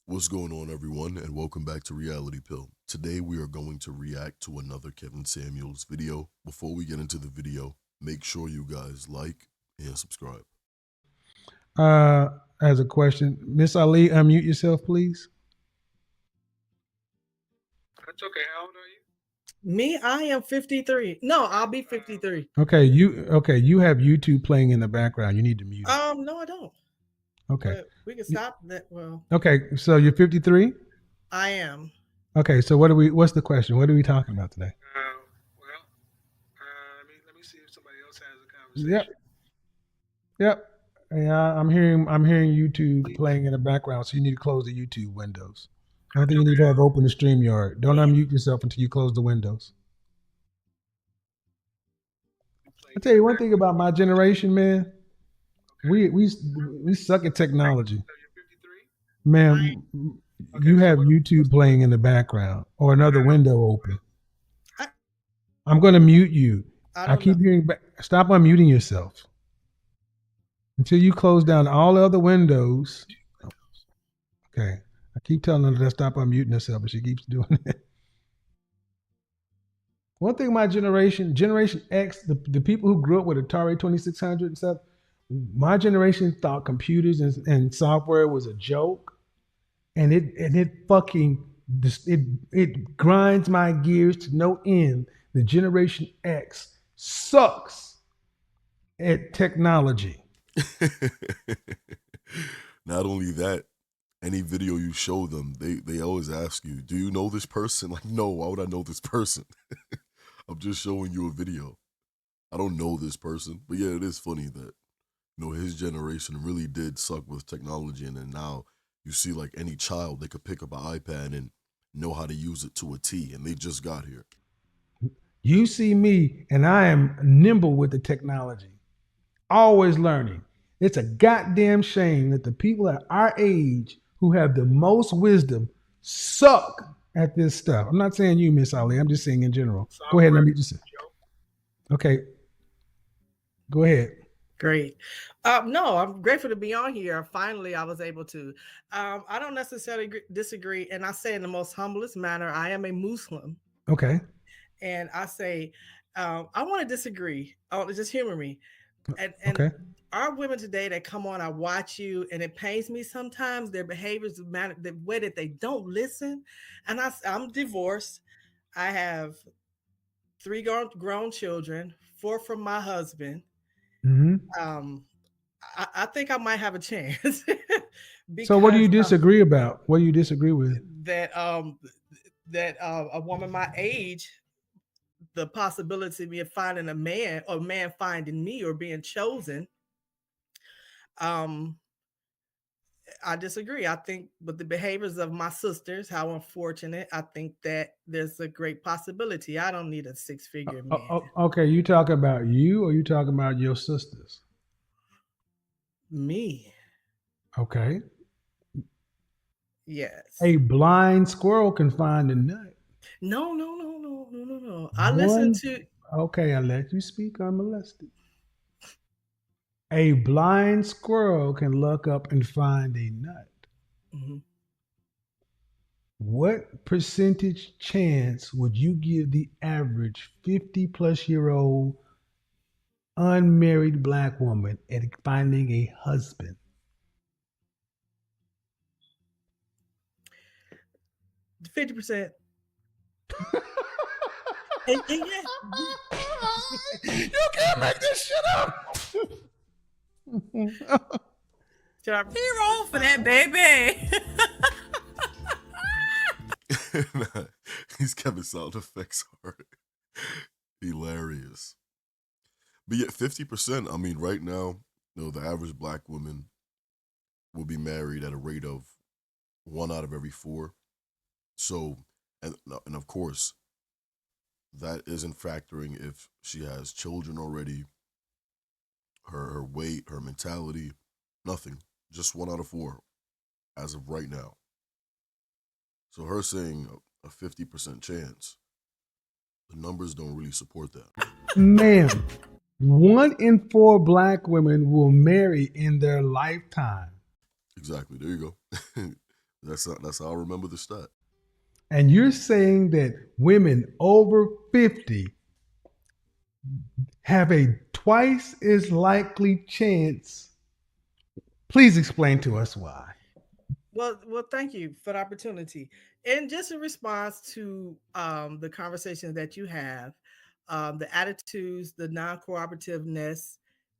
What's going on, everyone, and welcome back to Reality Pill. Today we are going to react to another Kevin Samuels video. Before we get into the video, make sure you guys like and subscribe. As a question, Miss Ali, unmute yourself, please. That's okay. How old are you? Me, I am 53. No, I'll be 53. Okay, you have YouTube playing in the background. You need to mute it. No, I don't. Okay. But we can stop that. Well, Okay, so you're 53? I am. Okay, so what's the question? What are we talking about today? Let me see if somebody else has a conversation. Yep. Yeah, I'm hearing YouTube playing in the background, so you need to close the YouTube windows. I think you need to have open the StreamYard. Don't unmute yourself until you close the windows. I'll tell you one thing about my generation, man. We suck at technology. Man, you have YouTube playing in the background or another window open. I'm going to mute you. I keep hearing back. Stop unmuting yourself until you close down all the other windows. Okay. I keep telling her to stop unmuting herself, but she keeps doing it. One thing my Generation X, the people who grew up with Atari 2600 and stuff, my generation thought computers and software was a joke. And it grinds my gears to no end. The Generation X sucks at technology. Not only that, any video you show them, they always ask you, do you know this person? Like, no, why would I know this person? I'm just showing you a video. I don't know this person. But yeah, it is funny that, his generation really did suck with technology. And then now you see like any child, they could pick up an iPad and know how to use it to a T, and they just got here. You see me, and I am nimble with the technology, always learning. It's a goddamn shame that the people at our age who have the most wisdom suck at this stuff. I'm not saying you, Miss Ali. I'm just saying in general. Go ahead. Let me just say. Okay. Go ahead. Great. No, I'm grateful to be on here. Finally, I was able to. I don't necessarily disagree. And I say in the most humblest manner, I am a Muslim. Okay. And I say, I want to disagree. Oh, just humor me. And okay. Our women today that come on, I watch you, and it pains me sometimes. Their behaviors, the way that they don't listen. And I'm divorced. I have 3 grown children, 4 from my husband. Mm-hmm. I think I might have a chance. So what do you disagree about? What do you disagree with? That a woman my age, the possibility of me finding a man or a man finding me or being chosen. I disagree. I think with the behaviors of my sisters, how unfortunate. I think that there's a great possibility. I don't need a 6-figure man. Okay, you talking about you or you talking about your sisters? Me. Okay. Yes. A blind squirrel can find a nut. No. I listen to. Okay, I let you speak unmolested. A blind squirrel can look up and find a nut. Mm-hmm. What percentage chance would you give the average 50-plus-year-old unmarried Black woman at finding a husband? 50%. You can't make this shit up. Should I roll for that, baby? These Kevin sound effects are hilarious. But yet 50%, I mean, right now, the average Black woman will be married at a rate of 1 out of every 4. So, and of course, that isn't factoring if she has children already, her weight, her mentality, nothing. Just 1 out of 4 as of right now. So her saying a 50% chance, the numbers don't really support that. Ma'am, 1 in 4 Black women will marry in their lifetime. Exactly. There you go. That's how I remember the stat. And you're saying that women over 50 have a twice as likely chance. Please explain to us why. Well, thank you for the opportunity. And just in response to the conversations that you have, the attitudes, the non-cooperativeness.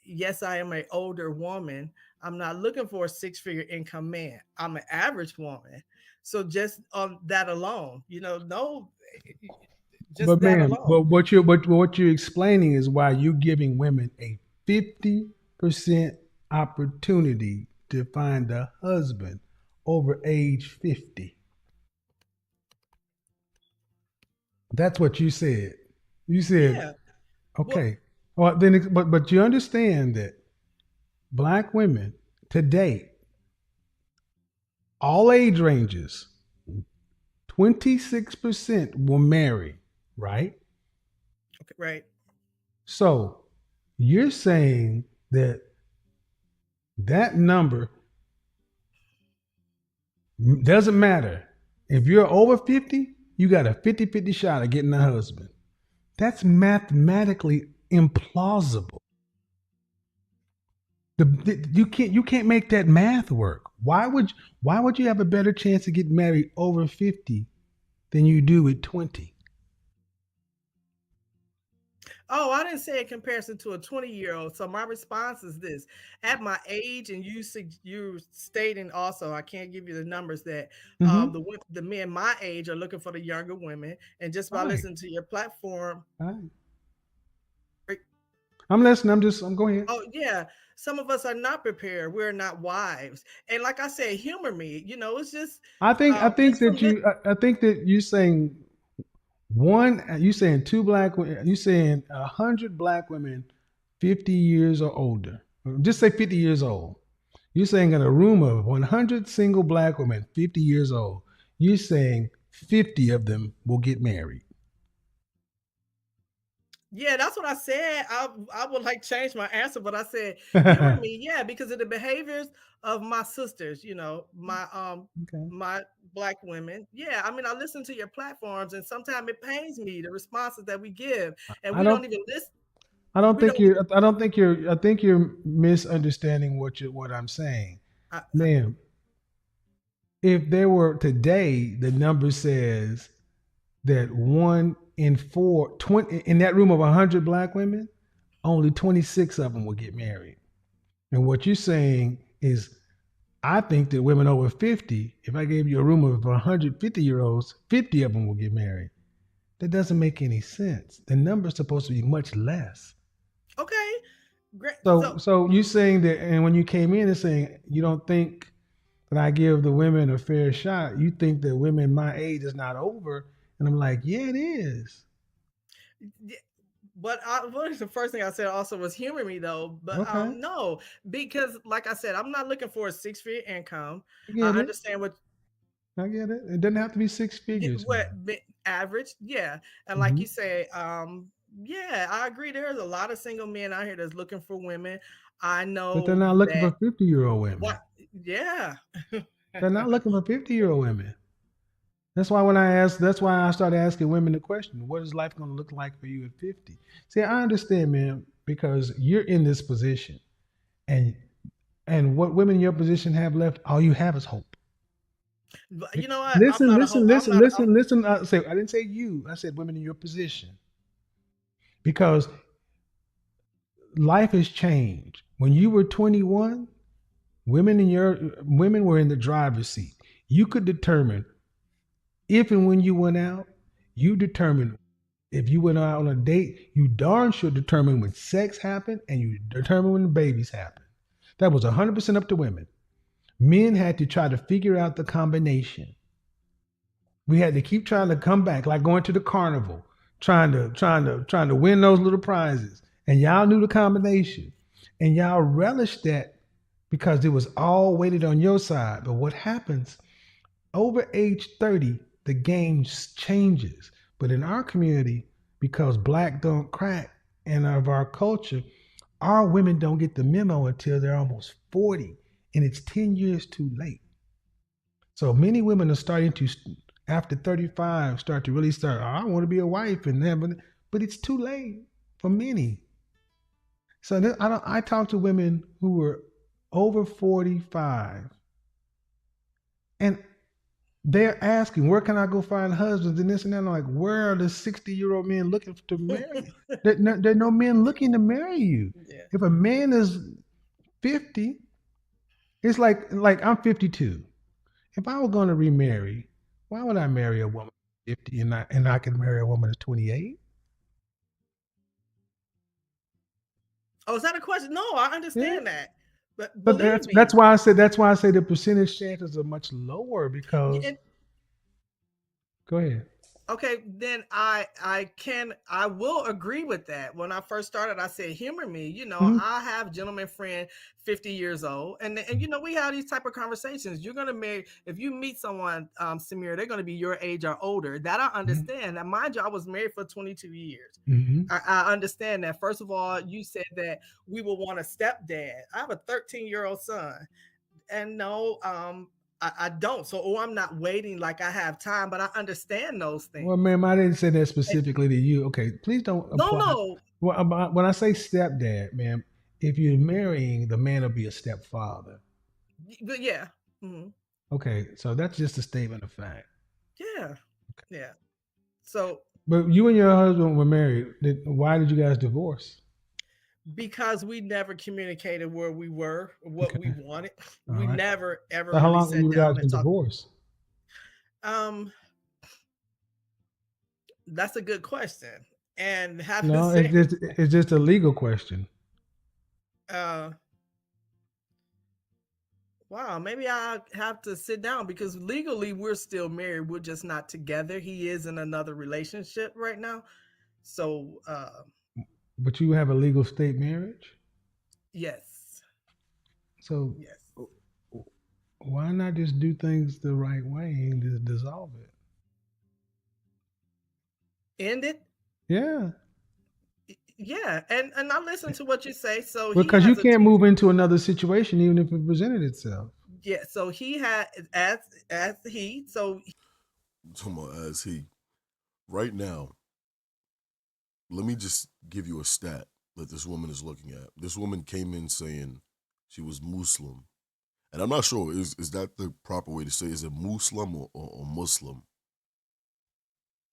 Yes, I am an older woman. I'm not looking for a six-figure income man. I'm an average woman. So just on that alone, no, just But that man, alone. what you're explaining is why you're giving women a 50% opportunity to find a husband over age 50. That's what you said. You said, Yeah. Well, okay. Well, but you understand that black women today, all age ranges, 26% will marry, right? okay, right. So you're saying that that number doesn't matter. If you're over 50, you got a 50-50 shot of getting a husband. That's mathematically implausible. You can't make that math work. Why would you have a better chance to get married over 50 than you do at 20? Oh, I didn't say in comparison to a 20-year-old. So my response is this: at my age, and you stating also, I can't give you the numbers that Mm-hmm. the men my age are looking for the younger women, and just by Fine. listening to your platform, Fine. eh, I'm listening. I'm going ahead. oh yeah, some of us are not prepared. We're not wives, and like I said, humor me. It's just just from this. I think that you're saying one. You saying two black women. You saying 100 black women, 50 years or older. Just say 50 years old. You're saying in a room of 100 single black women, 50 years old. You're saying 50 of them will get married. Yeah, that's what I said. I would like change my answer, but I said humor Okay. me, yeah, because of the behaviors of my sisters, my black women. Yeah, I mean, I listen to your platforms, and sometimes it pains me the responses that we give, and I we don't. don't even listen. I don't We think don't you're. even. I don't think you're. I think you're misunderstanding what I'm saying, I, ma'am. If there were today, the number says that one in four, 20 in that room of 100 black women, only 26 of them will get married. And what you're saying is, I think that women over 50, if I gave you a room of 150-year-olds, 50 of them will get married. That doesn't make any sense. The number's supposed to be much less. okay, great. So So you saying that, and when you came in and saying you don't think that I give the women a fair shot, you think that women my age is not over, and I'm like, yeah, it is. yeah, but what is the first thing I said also was humor me though. But Okay, no, because like I said, I'm not looking for a six-figure income. I get I it. understand what I get it. It doesn't have to be six yeah, figures what now. average, yeah, and like Hmm. you say, yeah, I agree. There's a lot of single men out here that's looking for women. I But they're know not looking that. for 50-year-old What? women. Yeah. They're not looking for 50-year-old women. That's why I started asking women the question, what is life going to look like for you at 50? See, I understand, man, because you're in this position, and what women in your position have left, all you have is hope. But you know what? I'm Listen, not a listen, hope. I'm listen, not. listen, listen. I didn't say you. I said women in your position because life has changed. When you were 21, women were in the driver's seat. You could determine if and when you went out. You determined if you went out on a date. You darn sure determined when sex happened, and you determined when the babies happened. That was 100% up to women. Men had to try to figure out the combination. We had to keep trying to come back, like going to the carnival, trying to win those little prizes. And y'all knew the combination, and y'all relished that because it was all weighted on your side. But what happens over age 30, the game changes. But in our community, because black don't crack, and of our culture, our women don't get the memo until they're almost 40, and it's 10 years too late. So many women are starting to, after 35, start to really start. "Oh, I want to be a wife and have, but it's too late for many. So I talk to women who were over 45, and they're asking, where can I go find husbands and this and that? I'm like, where are the 60-year-old men looking to marry you? There are no men looking to marry you. Yeah. If a man is 50, it's like I'm 52. If I were going to remarry, why would I marry a woman 50 and I can marry a woman that's 28? Oh, is that a question? No, I Yeah. understand that. But But believe that's me, why I say the percentage chances are much lower because and go ahead. okay, then I will agree with that. When I first started, I said, humor me. Mhm. I have gentleman friend 50 years old, and we have these type of conversations. You're gonna marry if you meet someone, Samir, they're gonna be your age or older. That I Mhm. understand. Now, mind you, I was married for 22 years. Mhm. I understand that. First of all, you said that we will want a stepdad. I have a 13-year-old son, and no, I don't. So, I'm not waiting like I have time, but I understand those Well, things. ma'am, I didn't say that And specifically to you. Okay, please don't no, apply. no, Well, when I say stepdad, ma'am, if you're marrying, the man will be a stepfather. but yeah, mhm, Okay, so that's just a statement of fact. yeah, yeah. So But you and your husband were married. Why did you guys divorce? because we never communicated where we were, what we Okay, wanted, all we right. never ever So how really long have sat you guys down and been talked. divorced? Um, that's a good question, and have to No, say, it's just a legal question. uh, wow, maybe I have to sit down because legally we're still married. We're just not together. He is in another relationship right now. So, But you have a legal state marriage. yes, So yes. why not just do things the right way and just dissolve it? End it. Yeah, Yeah, and I listen to what you say. So he because you has a can't two. move into another situation even if it presented itself. Yeah, so he had as he so Come on, as he right now. Let me just give you a stat that this woman is looking at. This woman came in saying she was Muslim, and I'm not sure is that the proper way to say? Is it Muslim or Muslim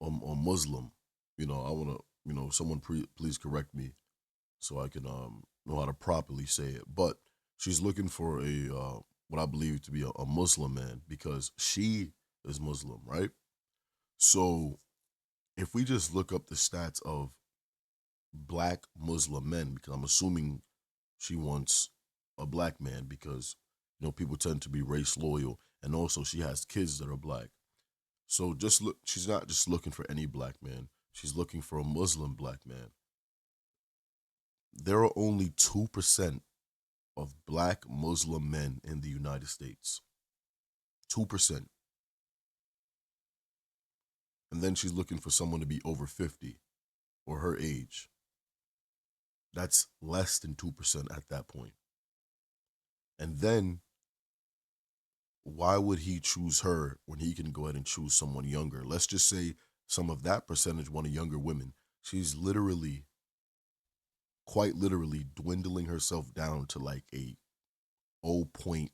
or Muslim? I want to someone please correct me so I can know how to properly say it. But she's looking for a what I believe to be a Muslim man because she is Muslim, right? So if we just look up the stats of black Muslim men, because I'm assuming she wants a black man because people tend to be race loyal, and also she has kids that are black. So just look, she's not just looking for any black man. She's looking for a Muslim black man. There are only 2% of black Muslim men in the United States. 2%. And then she's looking for someone to be over 50 or her age. That's less than 2% at that point. And then why would he choose her when he can go ahead and choose someone younger? Let's just say some of that percentage want a younger women. She's literally, quite literally, dwindling herself down to like a 0.2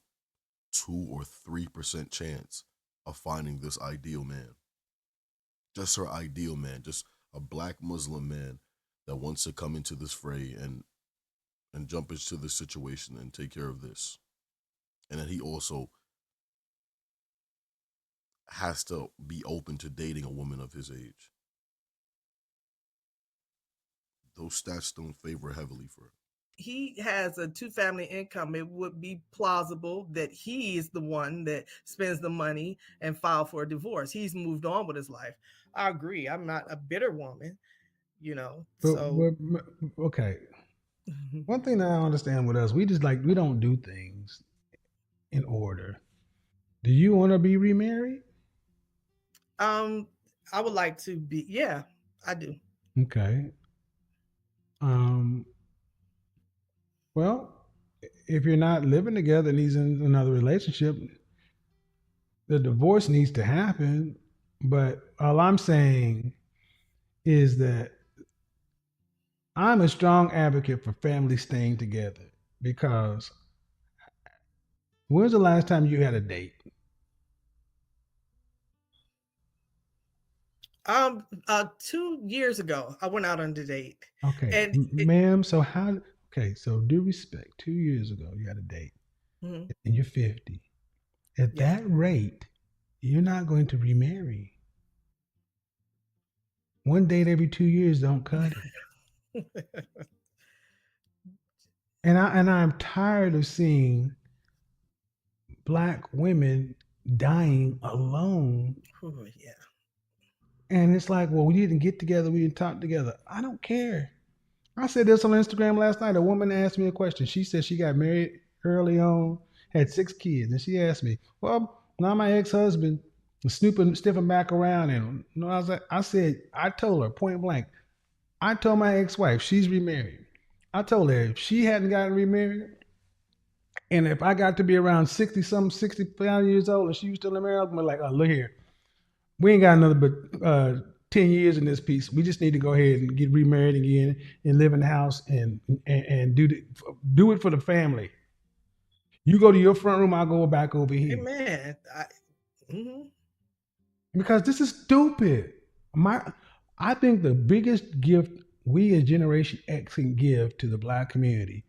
or 3% chance of finding this ideal man. Just her ideal man, just a black Muslim man that wants to come into this fray and jump into this situation and take care of this. And then he also has to be open to dating a woman of his age. Those stats don't favor heavily for her. he has a two-family income, it would be plausible that he is the one that spends the money and file for a divorce. He's moved on with his life. I agree. I'm not a bitter woman, you know. So But okay, one thing that I understand with us, we don't do things in order. Do you want to be remarried? um I would like to be, yeah, I do. Okay. Um. Well, if you're not living together and he's in another relationship, the divorce needs to happen, but all I'm saying is that I'm a strong advocate for families staying together because when's the last time you had a date? 2 years ago, I went out on a date, Okay, and ma'am. So how? Okay, so due respect. 2 years ago, you had a date, Mhm. and you're 50. At Yeah. that rate, you're not going to remarry. One date every 2 years don't cut it. And I'm tired of seeing black women dying alone. Ooh, yeah. And it's like, well, we didn't get together, we didn't talk together. I don't care. I said this on Instagram last night. A woman asked me a question. She said she got married early on, had 6 kids, and she asked me, "Well, now my ex-husband is sniffing back around." And you know, I told her point blank. I told my ex-wife she's remarried. I told her if she hadn't gotten remarried, and if I got to be around 60 something, 65 years old, and she was still in marriage, I'm like, oh, look here, we ain't got another but 10 years in this piece. We just need to go ahead and get remarried again and live in the house and do it for the family. You go to your front room, I'll go back over here. Amen. Mhm. Because this is stupid. I think the biggest gift we as Generation X can give to the black community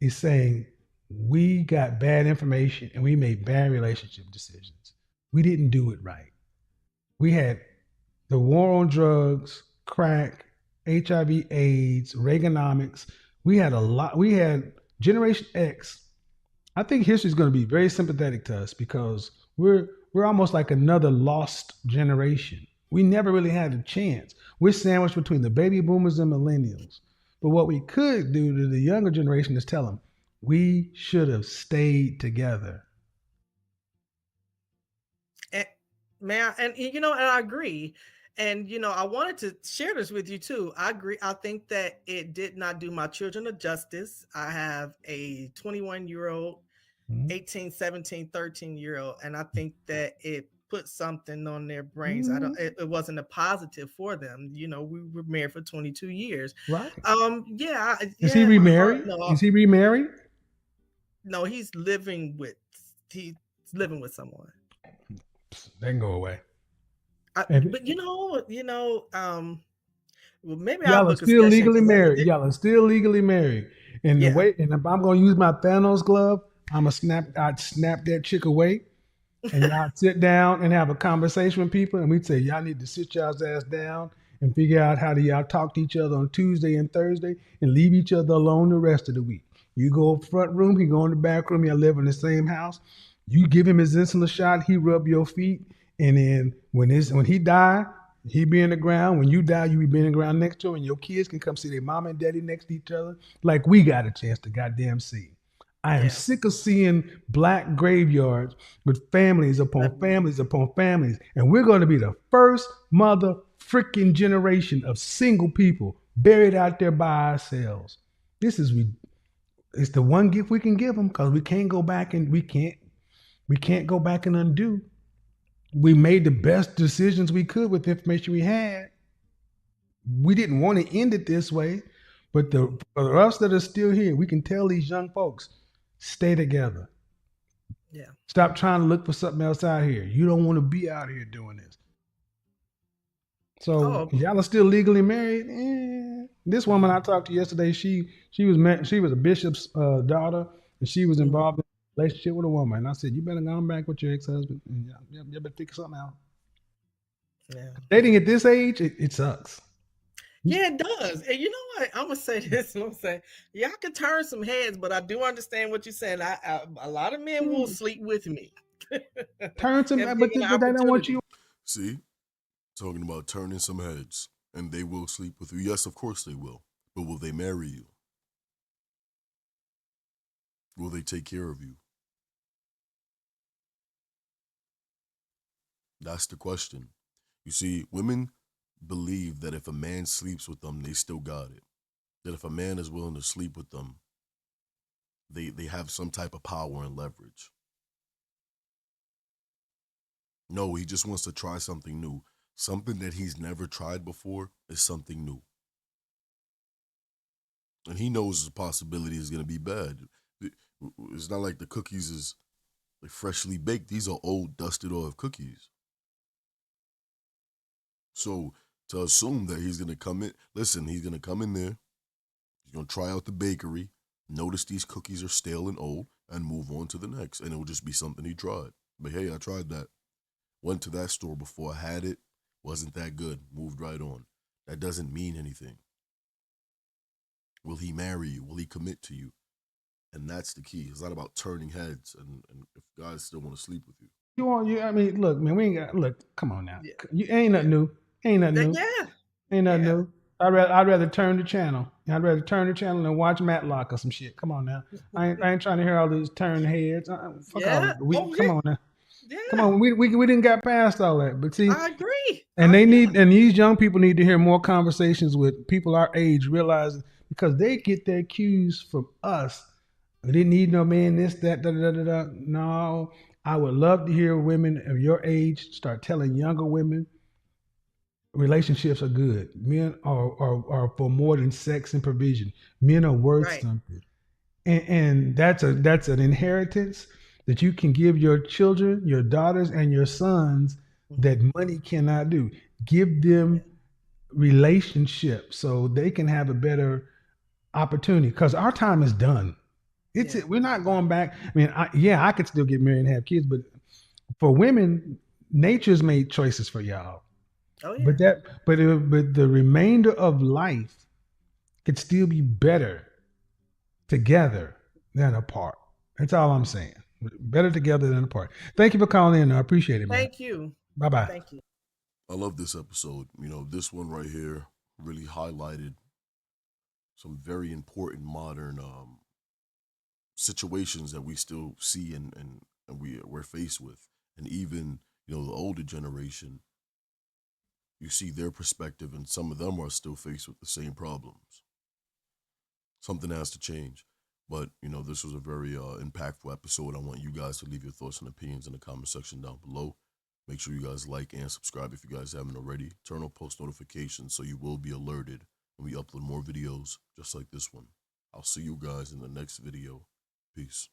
is saying we got bad information and we made bad relationship decisions. We didn't do it right. We had the war on drugs, crack, HIV, AIDS, Reaganomics. We had a lot. We had Generation X. I think history is going to be very sympathetic to us because we're almost like another lost generation. We never really had a chance. We're sandwiched between the baby boomers and millennials. But what we could do to the younger generation is tell them we should have stayed together. And, man, and and I agree. And I wanted to share this with you too. I agree. I think that it did not do my children a justice. I have a 21-year-old, Mm-hmm. 18, 17, 13-year-old, and I think that it put something on their brains. Mm-hmm. It wasn't a positive for them. We were married for 22 years. Right. Yeah, Is he yeah, my heart, remarried? no, Is he remarried? no, he's living with someone. They can go away. But well, maybe I'll Y'all are book a still session legally because married. Y'all are still legally married. And the yeah, way, and if I'm gonna use my Thanos glove, I'd snap that chick away, and y'all sit down and have a conversation with people, and we'd say y'all need to sit y'all's ass down and figure out how to y'all talk to each other on Tuesday and Thursday, and leave each other alone the rest of the week. You go front room, he go in the back room. Y'all live in the same house. You give him his insulin shot, he rub your feet, and then when he die, he be in the ground. When you die, you be in the ground next to him, and your kids can come see their mom and daddy next to each other, like we got a chance to goddamn see. I am yeah, sick of seeing black graveyards with families upon families upon families, and we're going to be the first mother freaking generation of single people buried out there by ourselves. This is it's the one gift we can give them because we can't go back and we can't go back and undo. We made the best decisions we could with the information we had. We didn't want to end it this way, but for us that are still here, we can tell these young folks, stay together. yeah. Stop trying to look for something else out here. You don't want to be out here doing this. So Oh, y'all are still legally married. This woman I talked to yesterday, she was a bishop's daughter, and she was involved in a relationship with a woman. And I said, you better go on back with your ex-husband. And you better figure something out. yeah. Dating at this age, it sucks. Yeah, it does. And you know what? I'm gonna say this. I'm gonna say y'all can turn some heads, but I do understand what you're saying. A lot of men will sleep with me. Turn some, If but given they don't want opportunity. you. See, talking about turning some heads, and they will sleep with you. Yes, of course they will. But will they marry you? Will they take care of you? That's the question. You see, women believe that if a man sleeps with them, they still got it. That if a man is willing to sleep with them, they have some type of power and leverage. No, he just wants to try something new. Something that he's never tried before is something new. And he knows the possibility is going to be bad. It's not like the cookies is like freshly baked. These are old, dusted off cookies. So to assume that he's going to come in, listen, he's going to come in there. He's going to try out the bakery, notice these cookies are stale and old, and move on to the next. And it will just be something he tried. But hey, I tried that. Went to that store before, I had it, wasn't that good, moved right on. That doesn't mean anything. Will he marry you? Will he commit to you? And that's the key. It's not about turning heads and if guys still want to sleep with you. You want you? I mean, look, man, we ain't got look. Come on now, Yeah. you ain't nothing new. Ain't nothing new. Yeah. Ain't nothing Yeah. new. I'd rather turn the channel. I'd rather turn the channel and watch Matlock or some shit. Come on now. I ain't trying to hear all these turn heads. Fuck all Yeah. that. We Oh, come yeah. on now. Yeah. Come on. We didn't got past all that. But see, I agree. and they need and these young people need to hear more conversations with people our age, realizing because they get their cues from us. They didn't need no man, this, that, da da da da. No. I would love to hear women of your age start telling younger women relationships are good. Men are for more than sex and provision. Men are worth Right. something, and that's an inheritance that you can give your children, your daughters, and your sons that money cannot do. Give them relationships so they can have a better opportunity. Because our time is done. We're not going back. I mean, I could still get married and have kids, but for women, nature's made choices for y'all. Oh yeah. But the remainder of life could still be better together than apart. That's all I'm saying. Better together than apart. Thank you for calling in. I appreciate it, man. Thank you. Bye bye. Thank you. I love this episode. You know, this one right here really highlighted some very important modern situations that we still see and we're faced with. And even, you know, the older generation, you see their perspective, and some of them are still faced with the same problems. Something has to change. But, you know, this was a very impactful episode. I want you guys to leave your thoughts and opinions in the comment section down below. Make sure you guys like and subscribe if you guys haven't already. Turn on post notifications so you will be alerted when we upload more videos just like this one. I'll see you guys in the next video. Peace.